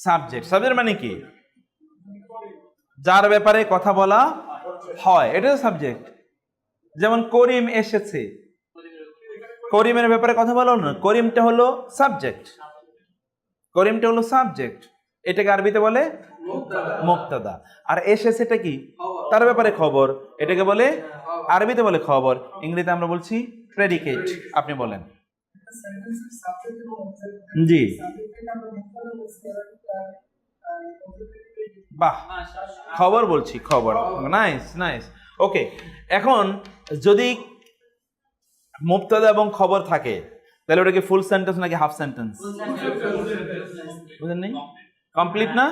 Subject. Subject মানে কি? যার ব্যাপারে কথা বলা হয়, এটা সাবজেক্ট। যেমন করিম এসেছে, করিমের ব্যাপারে কথা বলো না, করিমটা হলো সাবজেক্ট, করিমটা হলো সাবজেক্ট। এটাকে আরবিতে বলে মুবতাদা। আর এসেছেটা কি? তার ব্যাপারে খবর, এটাকে বলে আরবিতে বলে খবর, ইংরেজিতে আমরা বলছি প্রেডিকেট। আপনি বলেন। জি, বাহ, খবর বলছি, খবর। নাইস নাইস, ওকে। এখন যদি মুবতাদা এবং খবর থাকে তাহলে ওটা কি ফুল সেন্টেন্স নাকি হাফ সেন্টেন্স? বুঝেন নাই? কমপ্লিট না?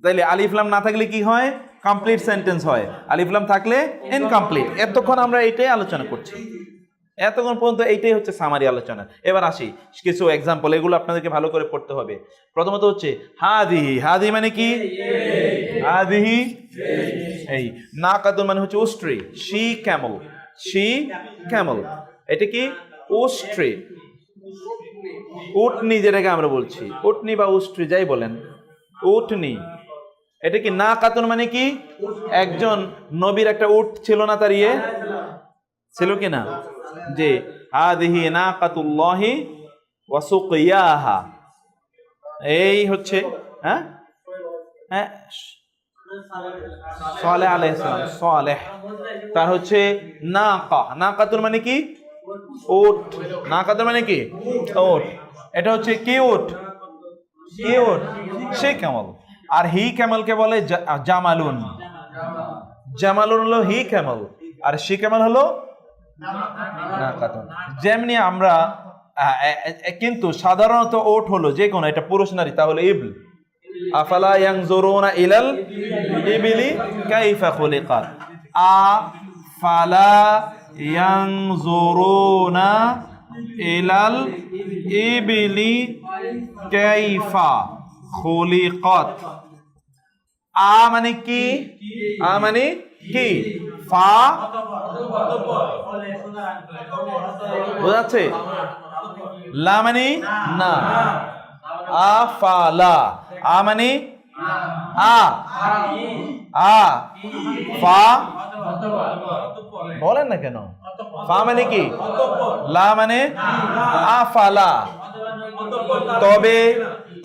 তাইলে আলিফ লাম না থাকলে কি হয়? কমপ্লিট সেন্টেন্স হয়। আলিফ লাম থাকলে ইনকমপ্লিট। এতক্ষণ আমরা এইটাই আলোচনা করছি, এতক্ষণ পর্যন্ত এইটাই হচ্ছে সামারি আলোচনা। এবার আসি কিছু এক্সাম্পল, এগুলো আপনাদেরকে ভালো করে পড়তে হবে। প্রথমত হচ্ছে হাদিহি। হাদি মানে কি? হাদিহি এই। নাকাতুন মানে হচ্ছে উষ্ট্রি। শি ক্যামেল, শি ক্যামেল, এটা কি? উষ্ট্রি, উটনি, যেটাকে আমরা বলছি উটনি বা উষ্ট্রি যাই বলেন, উটনি। এটা কি? নাকাতুন মানে কি? একজন নবীর একটা উট ছিল না, তার ইয়ে ছিল কিনা? যে হাদিহি নাকাতুল্লাহি ওয়া সুকিয়াহা, এই হচ্ছে হ্যাঁ হ্যাঁ সালেহ আলাইহিস সালাম, সালেহ, তার হচ্ছে নাকা। নাকাতুন মানে কি? উট। নাকাতুন মানে কি? উট। এটা হচ্ছে কি উট? কি উট? সে ক্যামেল। আর হি ক্যামেলকে বলে জামালুন। জামালুন হলো হি ক্যামেল, আর শি ক্যামেল হলো নাকাতুন। যেমনি আমরা কিন্তু সাধারণত ওট হলো যে কোনো, এটা পুরুষ নারী, তাহলে ইবল। আফালা ইয়ানজুরুনা ইলাল ইবিলি কাইফা খুলিকাত। আফালা ইয়ানজুরুনা ইলাল ইবিলি কাইফা খুলিকাত। আ মানে কি? আ মানে কি? ফা, বোঝাচ্ছে? লা মানে না, আফালা। আ মানে আ, আ ফা, বলেন না কেন? ফা মানে কি? লা মানে আফালা। তবে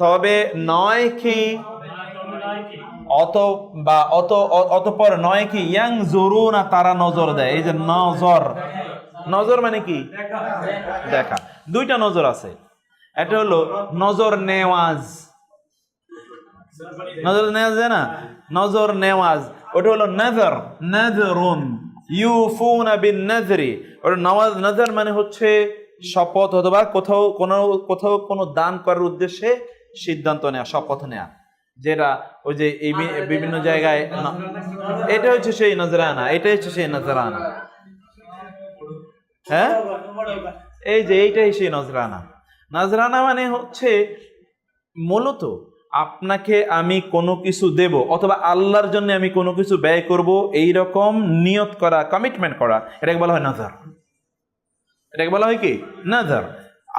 তবে নয় কি? অত বা অতঃপর নয় কি? ইয়ানজুরুনা, তারা নজর দেয়। এই যে নজর, নজর মানে কি? দেখা। দুইটা নজর আছে, এটা হলো নজর নেওয়াজ, নজর নেওয়াজ যায় না, নজর নেওয়াজ, ওটা হলো নজর, নজরুন ইউফুনা বিন নজরি। ওটা নওয়াজ, নজর মানে হচ্ছে শপথ, অথবা কোথাও কোনো দান করার উদ্দেশ্যে সিদ্ধান্ত নেওয়া, শপথ নেওয়া, যেটা ওই যে এই বিভিন্ন জায়গায়, এটা হচ্ছে সেই নজরানা, এটা হচ্ছে সেই নজরানা। হ্যাঁ, এই যে এইটাই সেই নজরানা। নজরানা মানে হচ্ছে মূলত আপনাকে আমি কোনো কিছু দেব, অথবা আল্লাহর জন্য আমি কোনো কিছু ব্যয় করব, এই রকম নিয়ত করা, কমিটমেন্ট করা, এটাকে বলা হয় নজর। এটাকে বলা হয় কি? নজর।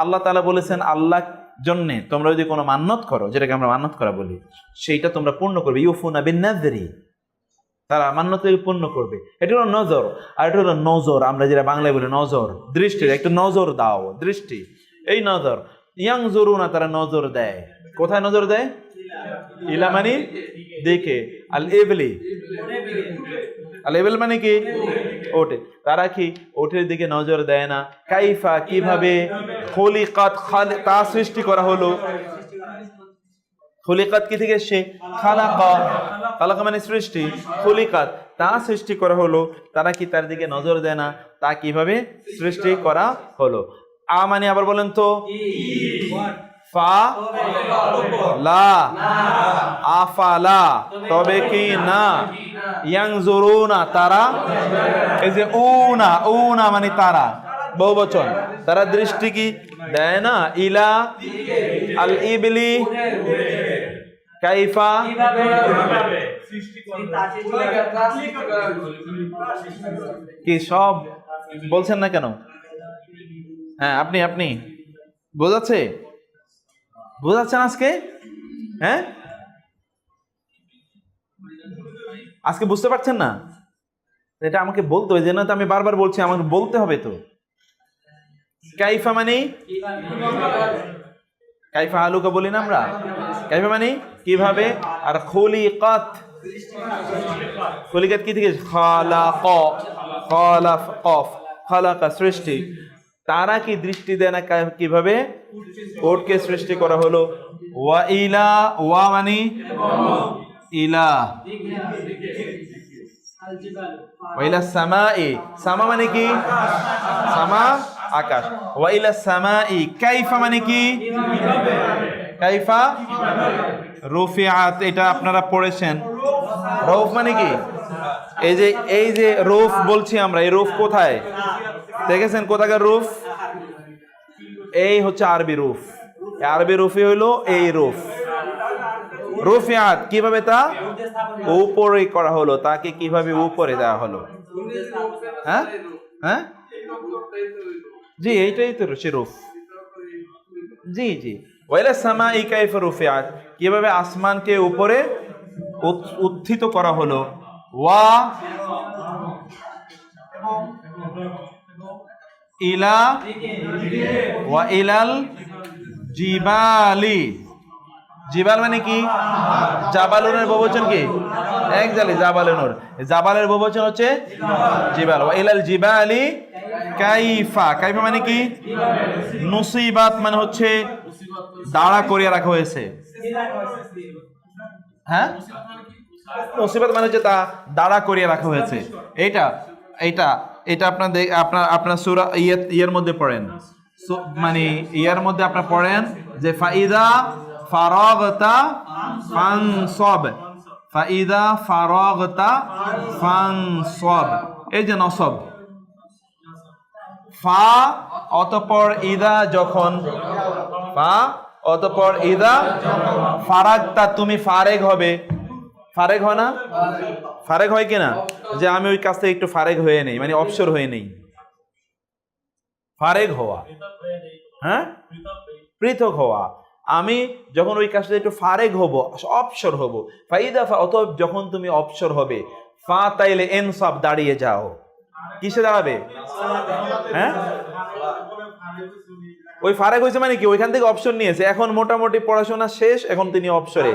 আল্লাহ তাআলা বলেছেন, আল্লাহ জন্য তোমরা যদি কোনো মান্নত করো, যেটাকে আমরা মান্নত করা বলি, সেইটা তোমরা পূর্ণ করবে। ইউফুনা বিন নাযরি, তারা মান্নত পূর্ণ করবে। এটা হলো নজর। আর এটা হলো নজর, আমরা যেটা বাংলায় বলি নজর, দৃষ্টির একটু নজর দাও, দৃষ্টি, এই নজর। ইয়ানজুরুনা, তারা নজর দেয়। কোথায় নজর দেয়? ইলা মানে দেখে, আল ইবলি, আল ইবল মানে কি? ওঠে। তারা কি ওঠের দিকে নজর দেয় না? কাইফা, কিভাবে? খুলিকাত, তা সৃষ্টি করা হলো। খুলিকাত কি থেকে এসছে? খালাকা, খালাকা মানে সৃষ্টি, খুলিকাত তা সৃষ্টি করা হলো। তারা কি তার দিকে নজর দেয় না? তা কিভাবে সৃষ্টি করা হলো। আ মানে আবার বলেন তো? ফা লা, আফালা, তবে কি না? ইয়ানজুরুনা, তারা, এই যে উনা, উনা মানে তারা, বহুবচন, তারা দৃষ্টি কি দেয় না? ইলা আল ইবলি কাইফা, কি সব বলছেন না কেন? হ্যাঁ, আপনি বোঝাচ্ছেন আজকে? হ্যাঁ, আজকে বুঝতে পারছেন না? এটা আমাকে বলতে হবে, যে না তো আমি বারবার বলছি, আমাকে বলতে হবে তো। কাইফা মানে কাইফা আলুকা বলি না আমরা, কাইফা মানে কিভাবে, আর খুলিকাত, খুলিকাত কি থেকে, খালাক, খালাফ কফ, খালাকা সৃষ্টি, তারা কি দৃষ্টি দেয় না কিভাবে, ওটকে সৃষ্টি করা হলো। ওয়া ইলা, ওয়া মানে ইলা, ওয়াইলা সামাই, সামা মানে কি, সামা আকাশ, ওয়াইলা সামাই কাইফা মানে কি, কাইফা রুফিআত, এটা আপনারা পড়েছেন। রৌফ মানে কি, এই যে রুফ বলছি আমরা, এই রুফ কোথায় দেখেছেন, কোথাকার রুফ, এই হচ্ছে আরবি রুফ, আরবি রুফই হলো এই রুফ। রুফিআত কিভাবে, তা উপরে করা হলো, তাকে কিভাবে উপরে দেওয়া হলো। হ্যাঁ হ্যাঁ, জি এইটাই তো সে রুফ। জি জি, ওয়াইলা সামাই কাইফা রুফিআত, কিভাবে আসমানকে উপরে উত্থিত করা হলো। ওয়া ইলা, ওয়া ইলাল জিবালি, জিবাল মানে কি, জাবালুনের বহুবচন কি, এক জালি জাবালুনুর, জাবালের বহুবচন হচ্ছে জিবাল। ওয়া ইলাল জিবালি কাইফা, কাইফা মানে কি, নুসিবাত মানে হচ্ছে দাঁড়া করিয়ে রাখা হয়েছে। হ্যাঁ, মুসিবত মানে হচ্ছে তা দাঁড়া করিয়ে রাখা হয়েছে। এইটা এইটা এটা আপনার সূরা ইয়ের মধ্যে পড়েন, মানে ইয়ার মধ্যে আপনার পড়েন যে ফাইদা ফারাগতা ফানসব, ফাইদা ফারাগতা ফানসব, এই যে নসব, ফা অতঃপর ইদা, যখন ফা অতঃপর ইদা, ফারাগতা তুমি ফারেগ হবে, ফারেগ হয় না, ফারেগ হয় কিনা, যে আমি ওই কাজ থেকে একটু ফারেগ হয়ে নেই, মানে অবসর হয়ে নেই, ফারেগ হওয়া, হ্যাঁ পৃথক হওয়া, আমি যখন ওই কাজটা একটু ফারেগ হব, অবসর হব, ফাইদা ফা, অতএব যখন তুমি অবসর হবে, ফা তাইলে এনসাব দাঁড়িয়ে যাও, কিসে দাঁড়াবে, হ্যাঁ ওই ফারেক হয়েছে মানে কি, ওইখান থেকে অপশন নিয়েছে, এখন মোটামুটি পড়াশোনা শেষ, এখন তিনি অবসরে,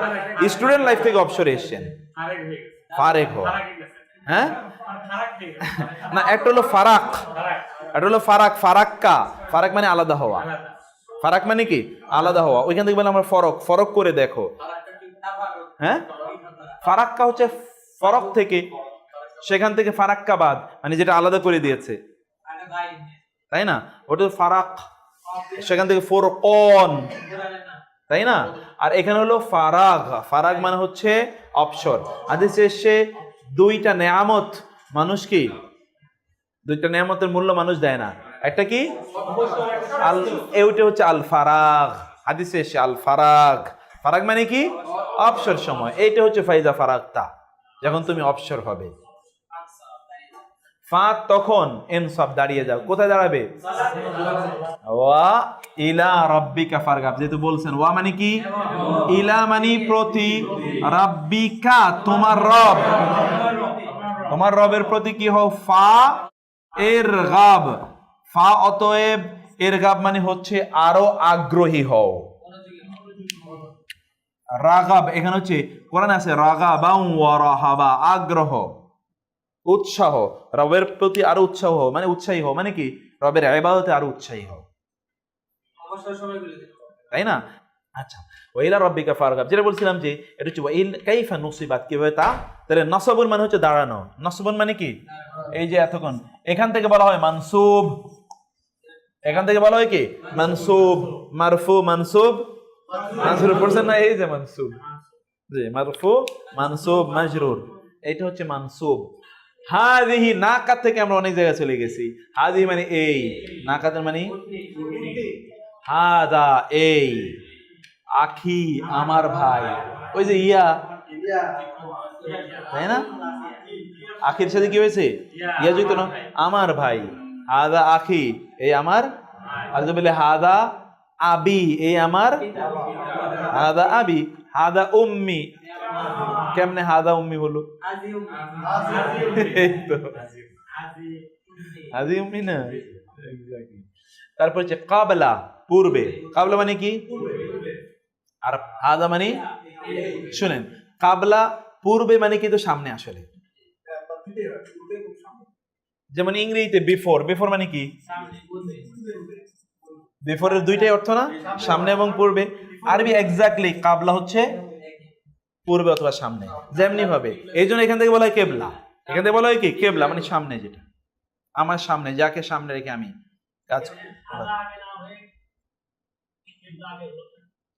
স্টুডেন্ট লাইফ থেকে অবসরে এসেছেন, ফারেক হওয়া। হ্যাঁ না, একটা হলো ফারাক, একটা হলো ফারাক, ফারাক্কা, ফারাক মানে আলাদা হওয়া, ফারাক মানে কি আলাদা হওয়া, ওইখান থেকে বলে আমরা ফরক, ফরক করে দেখো। হ্যাঁ, ফারাক্কা হচ্ছে ফরক থেকে, সেখান থেকে ফারাক্কা বাদ, মানে যেটা আলাদা করে দিয়েছে, তাই না, ওটা ফারাক, সেখান থেকে ফোরকন, তাই না। আর এখানে হলো ফারাগ, ফারাগ মানে হচ্ছে অবসর। হাদিসে এসে দুইটা নেয়ামত মানুষ কি, দুইটা নেয়ামতের মূল্য মানুষ দেয় না, একটা কি আল, এইটা হচ্ছে আল ফারাগ, হাদিসে এসে আল ফারাগ, ফারাগ মানে কি অবসর সময়, এইটা হচ্ছে ফাইদা ফারাগতা, যখন তুমি অবসর হবে, ফা তখন ইনসাব দাঁড়িয়ে যাও, কোথায় দাঁড়াবে, ওয়া ইলা রাব্বিকা ফারগাব, যেহেতু বলছেন ওয়া মানে কি, ইলা মানে প্রতি, রাব্বিকা তোমার রব, তোমার রবের প্রতি কি হও, ফা ইরগাব, ফা অতএব ইরগাব মানে হচ্ছে আরো আগ্রহী হও, রাগাব এখানে হচ্ছে কোরআনে আছে রাগাবা ওয়া রাহাবা, আগ্রহ উৎসাহ, রবের প্রতি আরো উৎসাহ হও, মানে উৎসাহী হও, মানে কি রবের ইবাদতে আরো উৎসাহী হও, তাই না। আচ্ছা, ওয়াইলা রাব্বিকা ফারগাব, যেটা বলছিলাম যে এটা হচ্ছে ওয়াইল কাইফা নুসিবাত, কিভাবে তা, তাহলে নসবুন মানে হচ্ছে দাঁড়ানো, নসবুন মানে কি, এই যে এতক্ষণ এখান থেকে বলা হয় মানসুব, এখান থেকে বলা হয় কি মানসুব, মারফু মানসুব মাজরুর, পড়ছেন না, এই যে মানসুব, জি মারফু মানসুব মাজরুর, এটা হচ্ছে মানসুব। হাদিহি, নাকাত থেকে আমরা অনেক জায়গায় চলে গেছি, হাদিহি মানে এই, নাকাতের মানে হাদা এই, আখি আমার ভাই, ওই যে ইয়া, তাই না, আখির সাথে কি হয়েছে ইয়া যুক্ত না, আমার ভাই, হাদা আখি এই আমার, আর বলে হাদা আবি এই আমার, হাদা আবি, হাদা উম্মি, কেমনে হাদা উম্মি হলো? এই তো হাজি উম্মি না। তারপর হচ্ছে কাবলা, পূর্বে। কাবলা মানে কি? আর হাদা মানে, শুনেন, কাবলা পূর্বে মানে কিন্তু সামনে আসলে। যেমন ইংরেজিতে বিফোর, বিফোর মানে কি? বিফোরের দুইটাই অর্থ না, সামনে এবং পূর্বে। আরবি এক্স্যাক্টলি কাবলা হচ্ছে পূর্বে অথবা সামনে, যেমনি ভাবে। এই জন্য এখান থেকে বলা হয় কেবলা, এখান থেকে বলা হয় কি কেবলা মানে সামনে, যেটা আমার সামনে, যাকে সামনে রেখে আমি কাজ।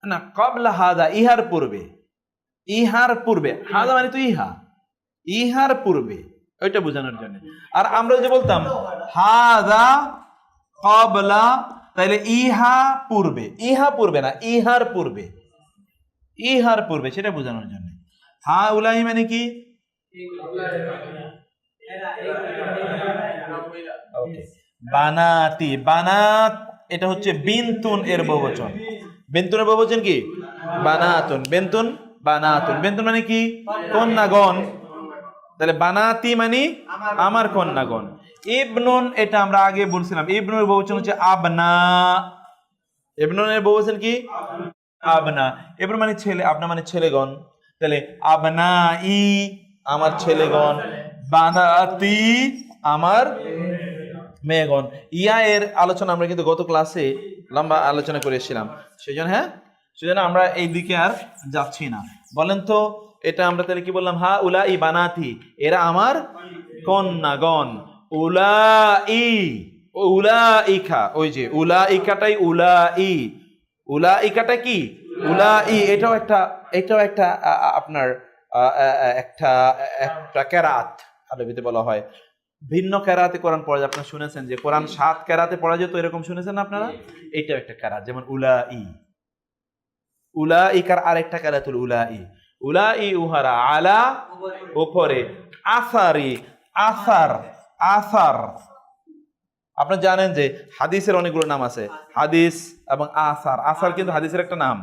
না, কাবলা হাদা ইহার পূর্বে, ইহার পূর্বে, হাদা মানে তো ইহা, ইহার পূর্বে, ওইটা বোঝানোর জন্য। আর আমরা যে বলতাম হাদা কাবলা, তাইলে ইহা পূর্বে, ইহা পূর্বে না, ইহার পূর্বে, ইহার পূর্বে, সেটা বোঝানোর জন্য। হা উলাই মানে কি? বানাতি, বানাত এটা হচ্ছে বিনতুন এর বহুবচন। বিনতুনের বহুবচন কি? বানাতুন। বেন্তুন, বানাতুন। বেন্তুন মানে কি? কন্যাগণ। তাহলে বানাতি মানে আমার কন্যাগণ। ইবনুন, এটা আমরা আগে বলছিলাম, ইবনুর বহুবচন হচ্ছে আবনা। ইবনুনের বহুবচন কি? আবনা। ইবনুন মানে ছেলে, আবনা মানে ছেলেগণ। তাহলে আবনা ই আমার ছেলেগণ, বানাতি আমার মেয়েগণ। ইয়া এর আলোচনা আমরা কিন্তু গত ক্লাসে লম্বা আলোচনা করে এসেছিলাম, সেই জন্য সেজন্য আমরা এই দিকে আর যাচ্ছি না। বলেন তো এটা আমরা তাহলে কি বললাম? হা উলা ই বানাতি, এরা আমার কন্যাগণ। উলা ই, উলা ইখা, ওই যে উলা ইকাটাই উলা ই, উলা ইকাটা কি? উলা ই। এটাও একটা, এটাও একটা আপনার একটা একটা কেরাত, আরবিতে বলা হয়। ভিন্ন কেরাতে কোরআন পড়া যায়, আপনারা শুনেছেন যে কোরআন 7 কেরাতে পড়া যেত, এরকম শুনেছেন আপনারা? এইটাও একটা কেরাত, যেমন উলা ই, উলা ইকার আরেকটা কেরাত হলো উলা ই। উলা ই উহারা, আলা উপরে, আসারি, আসার, আসার। আপনারা জানেন যে হাদিসের অনেকগুলো নাম আছে, হাদিস এবং আসার। আসার কিন্তু হাদিসের একটা নাম।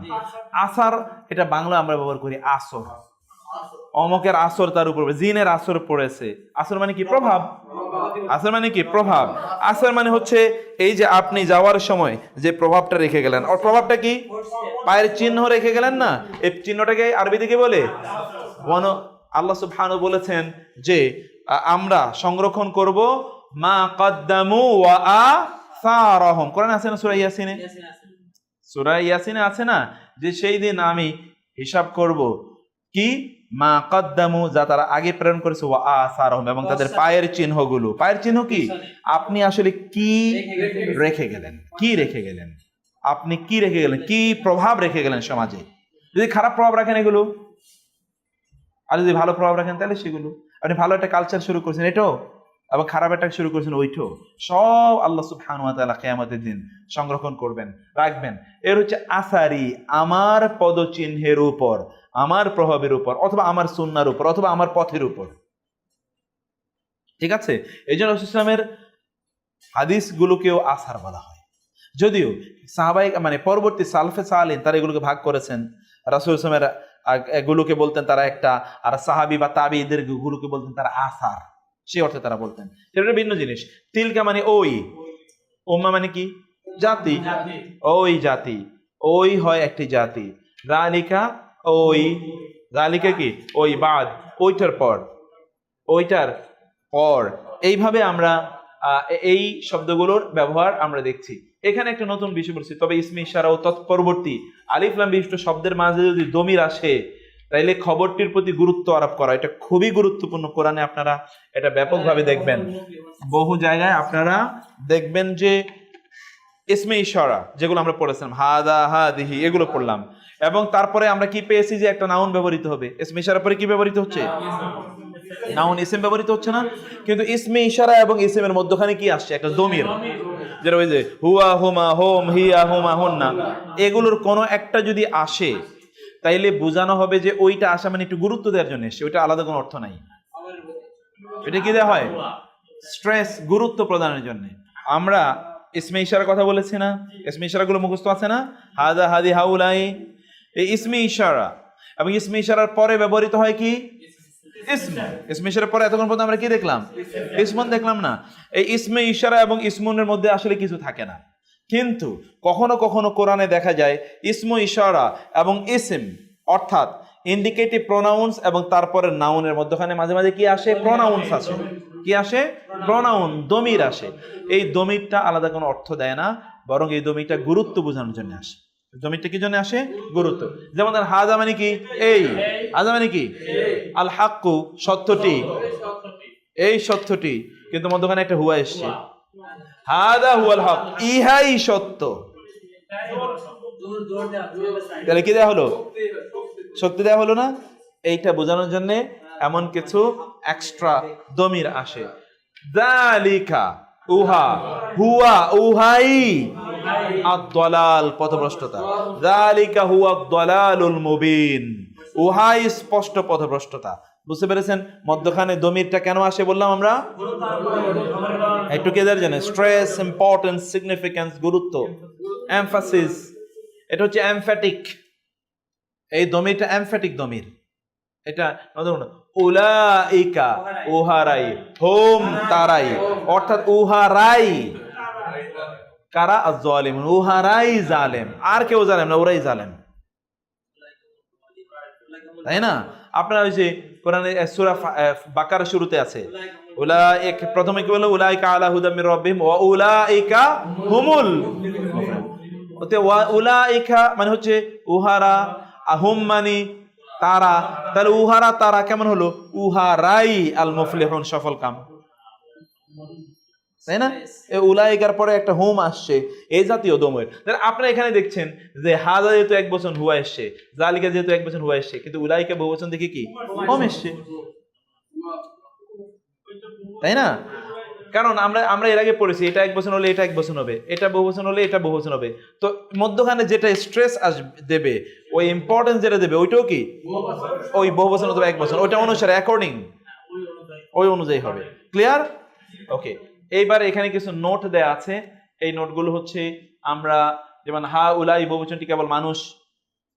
আসার এটা বাংলা আমরা ব্যবহার করি আসর, অমকের আসর তার উপর, জিনের আসর পড়েছে। আসর মানে কি? প্রভাব। আসর মানে কি? প্রভাব। আসর মানে হচ্ছে এই যে আপনি যাওয়ার সময় যে প্রভাবটা রেখে গেলেন, আর প্রভাবটা কি? পায়ের চিহ্ন রেখে গেলেন না, এই চিহ্নটাকে আরবিতে কি বলে? আল্লাহ সুবহানাহু বলেছেন যে আমরা সংরক্ষণ করব মা কদ্দামু ওয়া আসারহুম। কোরআনে আছে না সূরা ইয়াসিনে? সূরা ইয়াসিনে আছে না যে সেই দিন আমি হিসাব করব কি? মা কদ্দামু, যা তারা আগে প্রেরণ করেছে, ওয়া আসারহুম, এবং তাদের পায়ের চিহ্নগুলো। পায়ের চিহ্ন কি? আপনি আসলে কি রেখে গেলেন, কি রেখে গেলেন, আপনি কি রেখে গেলেন, কি প্রভাব রেখে গেলেন সমাজে। যদি খারাপ প্রভাব রাখেন এগুলো, আর যদি ভালো প্রভাব রাখেন তাহলে সেগুলো। আপনি ভালো একটা কালচার শুরু করছেন এটাও, আবার খারাপ একটা শুরু করেছেন ওইটাও, সব আল্লাহ সুবহানাহু ওয়া তাআলা কিয়ামতের দিন সংরক্ষণ করবেন, রাখবেন। এর হচ্ছে আসারি, আমার পদচিহ্নের উপর, আমার প্রভাবের উপর, অথবা আমার সুন্নাহর উপর, অথবা আমার পথের উপর। ঠিক আছে? এই জন্য রাসূল ইসলামের হাদিসগুলোকেও আসার বলা হয়। যদিও সাহাবাই মানে পরবর্তী সালফে সালিন তারা এগুলোকে ভাগ করেছেন। রাসূল ইসলামের এগুলোকে বলতেন তারা একটা, আর সাহাবী বা তাবিঈদের গুলোকে বলতেন তারা আসার, সেই অর্থে তারা বলতেন। সেটা ভিন্ন জিনিস। তিলকা মানে ওই, উম্মাহ মানে কি? জাতি, ওই জাতি, ওই হয় একটি জাতি। যালিকা ওই, যালিকা কি? ওই, বাদ ওইটার পর, ওইটার পর। এইভাবে আমরা এই শব্দগুলোর ব্যবহার আমরা দেখছি। এখানে একটা নতুন বিষয় বলছি, তবে ইসমে ইশারা ও তৎপরবর্তী আলিফ লাম বিশিষ্ট শব্দের মাঝে যদি দমির আসে, তাইলে খবরটির প্রতি গুরুত্ব আরোপ করা, এটা খুবই গুরুত্বপূর্ণ। কোরআনে আপনারা এটা ব্যাপকভাবে দেখবেন, বহু জায়গায় আপনারা দেখবেন যে ইসমে ইশারা যেগুলো আমরা পড়েছিলাম, হাদা হাদিহি, এগুলো পড়লাম, এবং তারপরে আমরা কি পেয়েছি যে একটা নাউন ব্যবহৃত হবে। ইসমে ইশারার পরে কি ব্যবহৃত হচ্ছে? নাউন, ইসম ব্যবহৃত হচ্ছে না, কিন্তু ইসমে ইশারা এবং ইসমের মধ্যখানে কি আসছে? একটা দমির, যেটা ওই যে হুয়া হুমা হোম, হিয়া হুমা হুন্না, এগুলোর কোনো একটা যদি আসে তাইলে বোঝানো হবে যে ওইটা আসা মানে একটু গুরুত্ব দেওয়ার জন্য এসছে, ওইটা আলাদা কোনো অর্থ নাই। এটা কি দেওয়া হয়? স্ট্রেস, গুরুত্ব প্রদানের জন্য। আমরা ইসমে ইশারার কথা বলেছি না? ইসমে ইশারাগুলো মুখস্থ আছে না? হাদা হাদি হাউলাই, এই ইসমে ইশারা এবং ইসমে ইশারার পরে ব্যবহৃত হয় কি ইসম। ইসমে ইশারার পরে এতক্ষণ পর্যন্ত আমরা কি দেখলাম? ইসমন দেখলাম না? এই ইসমে ইশারা এবং ইসমনের মধ্যে আসলে কিছু থাকে না, কিন্তু কখনো কখনো কোরআনে দেখা যায় ইসম ইশারা এবং ইসম অর্থাৎ ইন্ডিকেটিভ প্রোনাউন্স এবং তারপরে নাউনের মধ্যখানে মাঝে মাঝে কি আসে? প্রোনাউন্স আসে। কি আসে? প্রোনাউন, দমির আসে। এই দমিরটা আলাদা কোনো অর্থ দেয় না, বরং এই দমিরটা গুরুত্ব বোঝানোর জন্য আসে। দমিরটা কি জন্য আসে? গুরুত্ব। যেমন হাজা মানে কি? এই। হাজা মানে কি? আল হাক্কু, সত্যটি। এই সত্যটি, কিন্তু মধ্যখানে একটা হুয়া এসছে। হাদা হুয়াল হক, ইহাই সত্য। তাহলে কি দেয়া হলো? শক্তি দেয়া হলো না? এইটা বোঝানোর জন্য এমন কিছু এক্সট্রা দমির আসে। যালিকা, উহা, হুয়া, উহাই আদ-দালাল, পথভ্রষ্টতা। যালিকা হুয়া আদ-দালালুল মুবিন, উহাই স্পষ্ট পথভ্রষ্টতা। বুঝতে পেরেছেন মধ্যখানে দমিরটা কেন আসে বললাম আমরা? একটু কেদার জানে স্ট্রেস, ইম্পর্টেন্স, সিগনিফিকেন্স, গুরুত্ব, এমফাসিস। এটা হচ্ছে এমফ্যাটিক। এই দমিরটা এমফ্যাটিক দমির। এটা উলাইকা, উহারাই, হোম তারাই, অর্থাৎ উহারাই কারা? আয-যালিমুন, উহারাই জালেম, আর কেউ জালেম না, ওরাই জালেম। তাই না? আপনারা ওই যে কোরআনে সূরা বাকারা শুরুতে আছে উলাইক, প্রথমে কি বলে? উলাইকা আলা হুদাম মির রাব্বিহিম ওয়া উলাইকা হুমুল মুফলিহুন। ওতে ওয়া উলাইকা মানে হচ্ছে উহারা, আহুম মানে তারা। তাহলে উহারা তারা কেমন হলো? উহারাই আল মুফলিহুন, সফল কাম। তাই না? উলাইকার পরে একটা হুম আসছে, এই জাতীয় দমের। আপনারা এখানে দেখছেন যে হাজা যেহেতু এক বচন হুয়া এসছে, জালিকা যেহেতু এক বচন হুয়া এসছে, কিন্তু উলাইকা বহু বচন দেখে কি হুম এসছে। তাই না? কারণ আমরা এর আগে পড়েছি এটা এক বচন হলে এটা এক বচন হবে, এটা বহু বচন হলে এটা বহু বচন হবে। তো মধ্যখানে যেটা স্ট্রেস দেবে, ওই ইম্পর্টেন্স যেটা দেবে, ওইটাও কি ওই বহু বচন অথবা এক বচন, ওইটা অনুসারে অ্যাকর্ডিং ওই অনুযায়ী হবে। ক্লিয়ার? ওকে। এইবার এখানে কিছু নোট দেয়া আছে। এই নোটগুলো হচ্ছে আমরা যেমন হা উলাই বহুবচনটি কেবল মানুষ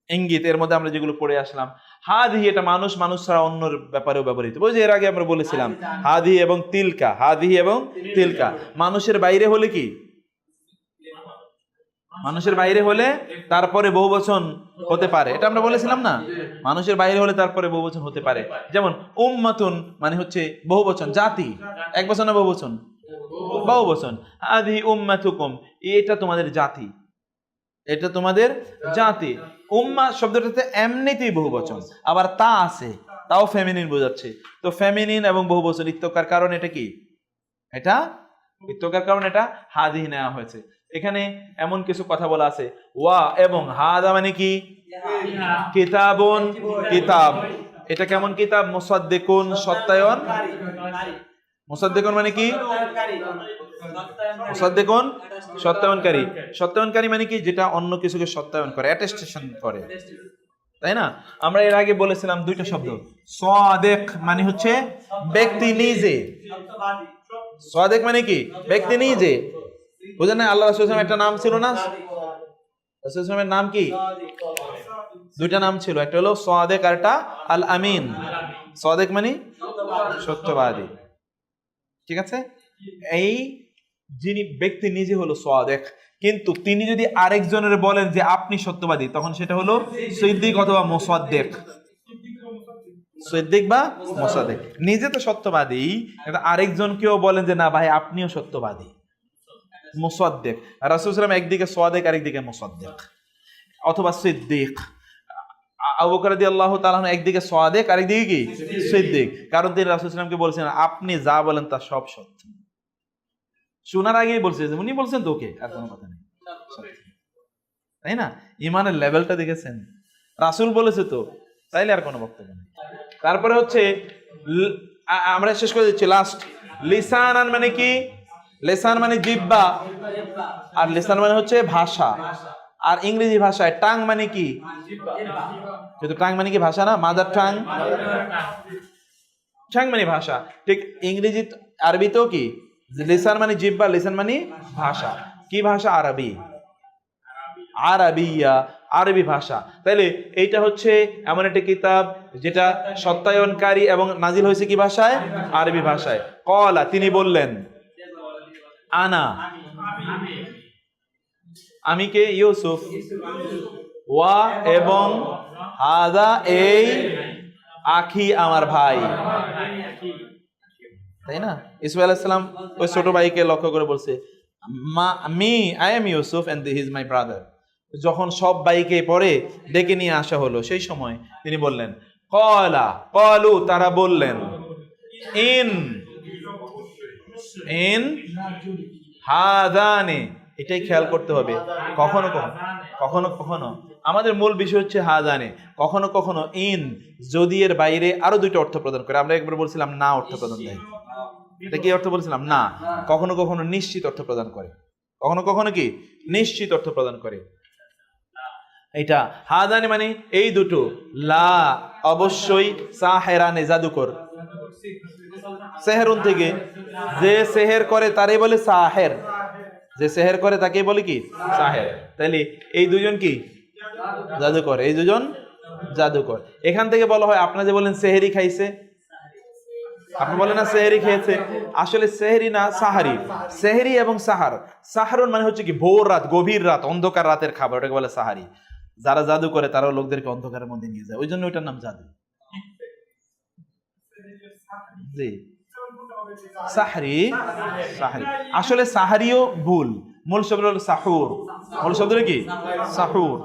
ইঙ্গিত, এর মধ্যে আমরা যেগুলো পড়ে আসলাম। হাদি এটা মানুষ, মানুষ ছাড়া অন্যর ব্যাপারেও ব্যবহৃত। ওই যে এর আগে আমরা বলেছিলাম হাদি এবং তিলকা, হাদি এবং তিলকা মানুষের বাইরে হলে কি? মানুষের বাইরে হলে তারপরে বহুবচন হতে পারে, এটা আমরা বলেছিলাম না? মানুষের বাইরে হলে তারপরে বহুবচন হতে পারে। যেমন উম্মাতুন মানে হচ্ছে বহুবচন, জাতি। এক বচন না বহুবচন? বহুবচন। আদি উম্মাতুকুম, এটা তোমাদের জাতি, এটা তোমাদের জাতি। উম্মা শব্দটাতে এমনিতেই বহুবচন, আবার তা আছে, তাও ফেমিনিন বোঝাচ্ছে। তো ফেমিনিন এবং বহুবচন ইত্তকার কারণ এটা কি? এটা ইত্তকার কারণ এটা হাদি নেওয়া হয়েছে। এখানে এমন কিছু কথা বলা আছে, ওয়া এবং হাদা মানে কি? কিতাবুন, কিতাব। এটা কেমন কিতাব? মুসাদ্দিকুন, সত্যায়ন। মুসাদ্দিকুন মানে কি? মুসাদ্দিকুন সত্যায়নকারী। সত্যায়নকারী মানে কি? যেটা অন্য কিছুকে সত্যায়ন করে, অ্যাটেস্টেশন করে। তাই না? আমরা এর আগে বলেছিলাম দুইটা শব্দ। সাদিক মানে হচ্ছে ব্যক্তি নিজে। সাদিক মানে কি? ব্যক্তি নিজে। বুঝেন না? আল্লাহ রাসূল সাল্লাল্লাহু আলাইহি ওয়াসাল্লাম একটা নাম ছিল না? রাসূল সাল্লাল্লাহু আলাইহি ওয়াসাল্লামের নাম কি? দুইটা নাম ছিল, একটা হলো সাদিক আর একটা আল আমিন। সাদিক মানে সত্যবাদী। ঠিক আছে? এই যিনি ব্যক্তি নিজে হলো সাদিক, কিন্তু তিনি যদি আরেকজনের বলেন যে আপনি সত্যবাদী, তখন সেটা হলো সিদ্দিক অথবা মুসাদ্দিক। সিদ্দিক বা মুসাদ্দিক। নিজে তো সত্যবাদী, কিন্তু আরেকজনকেও বলেন যে না ভাই আপনিও সত্যবাদী, মুসাদ্দিক। রাসূল সাল্লাল্লাহু আলাইহি ওয়াসাল্লাম একদিকে সাদিক আরেকদিকে মুসাদ্দিক অথবা সিদ্দিক। আবু বকর রাদিয়াল্লাহু তাআলা একদিকে সাদিক আরেকদিকে কি সিদ্দিক, কারণ তিনি রাসূল সাল্লাল্লাহু আলাইহি ওয়াসাল্লামকে বলেছেন আপনি যা বলেন তা সব সত্য। শোনার আগেই বলছে, উনি বলছেন তো ওকে, আর কোনো কথা নেই। তাই না? ইমানের লেভেলটা দেখেছেন? রাসূল বলেছে তো, তাইলে আর কোনো বক্তব্য নেই। তারপরে হচ্ছে আমরা শেষ করে দিচ্ছি লাস্ট। লিসানান মানে কি? লিসান মানে জিহ্বা, আর লিসান মানে হচ্ছে ভাষা। আর ইংরেজি ভাষায় টাং মানে কি? কিন্তু টাং মানে কি ভাষা না? Mother tongue. টাং মানে ভাষা। ঠিক ইংরেজি আরবিতেও কি লিসান মানে জিহ্বা, লিসান মানে ভাষা। কি ভাষা? আরবি। আরবিয়া। আরবি ভাষা। তাইলে এইটা হচ্ছে এমন একটা কিতাব যেটা সত্যায়নকারী এবং নাজিল হয়েছে কি ভাষায়? আরবি ভাষায়। ক্বালা, তিনি বললেন, আনা, আমি কে? ইউসুফ, ওয়া এবং হাদা এই, আখি আমার ভাই, তাই না? ইউসুফ আলাইহিস সালাম ওই ছোট ভাইকে লক্ষ্য করে বলছে, I am Yusuf and he is my brother. যখন সব ভাইকে পরে ডেকে নিয়ে আসা হলো, সেই সময় তিনি বললেন, ক্বালা, ক্বালু, তারা বললেন, ইন ইন হাদানে, এটাই খেয়াল করতে হবে। কখনো কখনো কখনো আমাদের মূল বিষয় হচ্ছে হাদানে, কখনো কখনো ইন যদি এর বাইরে আরো দুইটা অর্থ প্রদান করে। আমরা একবার বলছিলাম না অর্থ প্রদান দেয়, এটা কি অর্থ বলছিলাম? না। কখনো কখনো নিশ্চিত অর্থ প্রদান করে, কখনো কখনো কি নিশ্চিত অর্থ প্রদান করে। এটা হাদানি মানে এই দুটো, লা অবশ্যই, সাহেরানে জাদুকর, সেহেরুন থেকে, যে সেহের করে তারই বলে সাহের, যে সেহের করে তাকে বলে কি? সাহের। তাইলে এই দুজন কি? জাদুকর, এই দুজন জাদুকর। এখান থেকে বলা হয়, আপনারা যে বলেন সেহেরি খাইছে, আপনি বলেন না সেহেরি খেয়েছে, আসলে সেহেরি না, সাহারি। সেহেরি এবং সাহার, সাহারুন মানে হচ্ছে কি ভোর রাত, গভীর রাত, অন্ধকার রাতের খাবার, ওটাকে বলে সাহারি। যারা জাদু করে তারাও লোকদেরকে অন্ধকারের মধ্যে নিয়ে যায়, ওই জন্য ওইটার নাম জাদু। জি, সাহরি, সাহরি। আসলে সাহারিও ভুল, মূল শব্দ হলো সাহুর, মূল শব্দ কি? সাহুর।